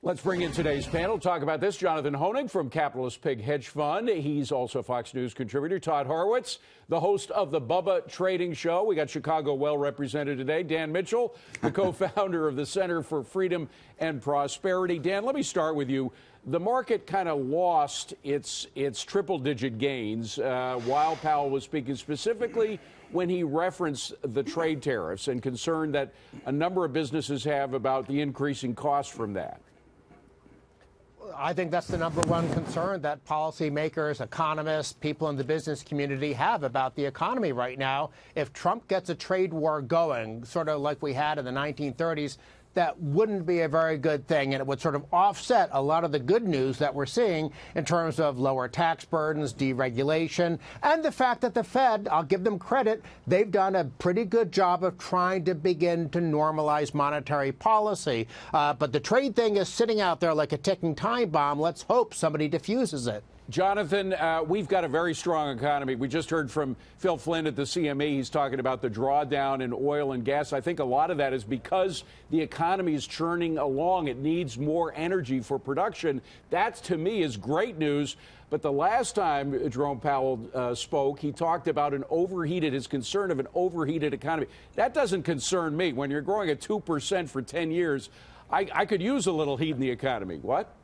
Let's bring in today's panel. Talk about this. Jonathan Hoenig from Capitalist Pig Hedge Fund. He's also Fox News contributor. Todd Horowitz, the host of the Bubba Trading Show. We got Chicago well represented today. Dan Mitchell, the co-founder of the Center for Freedom and Prosperity. Dan, let me start with you. The market kind of lost its triple-digit gains while Powell was speaking, specifically when he referenced the trade tariffs and concern that a number of businesses have about the increasing costs from that. I think that's the number one concern that policymakers, economists, people in the business community have about the economy right now. If Trump gets a trade war going, sort of like we had in the 1930s, that wouldn't be a very good thing, and it would sort of offset a lot of the good news that we're seeing in terms of lower tax burdens, deregulation, and the fact that the Fed, I'll give them credit, they've done a pretty good job of trying to begin to normalize monetary policy. But the trade thing is sitting out there like a ticking time bomb. Let's hope somebody diffuses it. Jonathan, we've got a very strong economy. We just heard from Phil Flynn at the CME. He's talking about the drawdown in oil and gas. I think a lot of that is because the economy is churning along. It needs more energy for production. That, to me, is great news. But the last time Jerome Powell spoke, he talked about his concern of an overheated economy. That doesn't concern me. When you're growing at 2% for 10 years, I could use a little heat in the economy. What?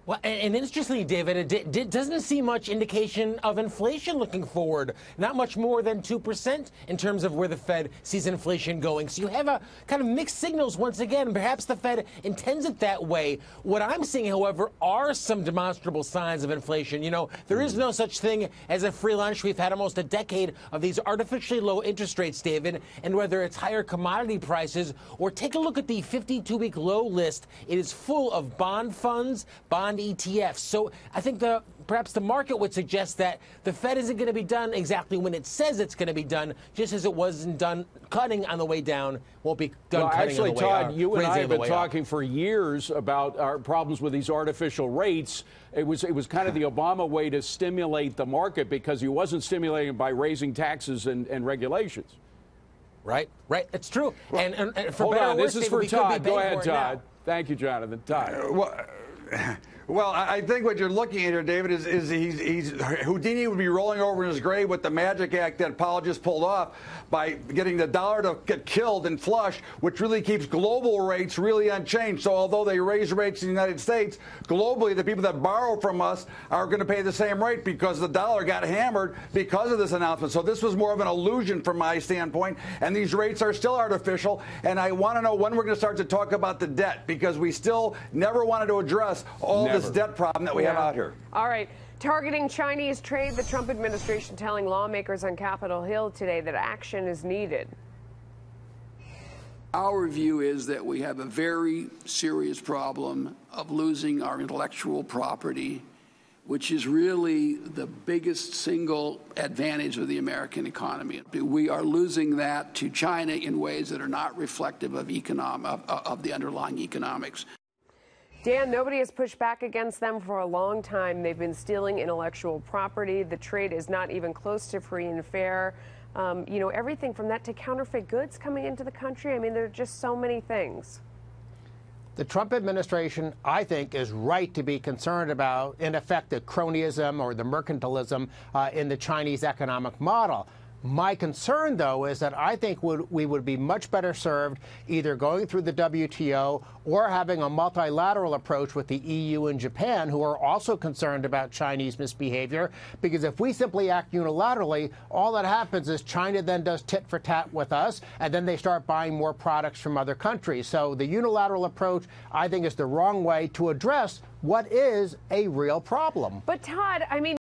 Well, and interestingly, David, it doesn't see much indication of inflation looking forward. Not much more than 2% in terms of where the Fed sees inflation going. So you have a kind of mixed signals once again. Perhaps the Fed intends it that way. What I'm seeing, however, are some demonstrable signs of inflation. You know, there is no such thing as a free lunch. We've had almost a decade of these artificially low interest rates, David, and whether it's higher commodity prices or take a look at the 52-week low list, it is full of bond funds, bond ETFs. So I think perhaps the market would suggest that the Fed isn't going to be done exactly when it says it's going to be done, just as it wasn't done cutting on the way down, won't be done cutting actually, on the way up. Todd, you and I have been talking for years about our problems with these artificial rates. It was kind of the Obama way to stimulate the market because he wasn't stimulating by raising taxes and regulations. Right. It's true. And for Hold better on, or worse, this is David, for we could Todd. be Go paying ahead, for it Todd. now. Thank you, Jonathan. Todd. Well, I think what you're looking at here, David, is Houdini would be rolling over in his grave with the magic act that Powell just pulled off by getting the dollar to get killed and flush, which really keeps global rates really unchanged. So although they raise rates in the United States, globally, the people that borrow from us are going to pay the same rate because the dollar got hammered because of this announcement. So this was more of an illusion from my standpoint, and these rates are still artificial. And I want to know when we're going to start to talk about the debt, because we still never wanted to address all this debt problem that we have out here. All right. Targeting Chinese trade, the Trump administration telling lawmakers on Capitol Hill today that action is needed. Our view is that we have a very serious problem of losing our intellectual property, which is really the biggest single advantage of the American economy. We are losing that to China in ways that are not reflective of the underlying economics. Dan, nobody has pushed back against them for a long time. They've been stealing intellectual property. The trade is not even close to free and fair. You know, everything from that to counterfeit goods coming into the country. I mean, there are just so many things. The Trump administration, I think, is right to be concerned about, in effect, the cronyism or the mercantilism in the Chinese economic model. My concern, though, is that I think we would be much better served either going through the WTO or having a multilateral approach with the EU and Japan, who are also concerned about Chinese misbehavior. Because if we simply act unilaterally, all that happens is China then does tit for tat with us, and then they start buying more products from other countries. So the unilateral approach, I think, is the wrong way to address what is a real problem. But, Todd, I mean,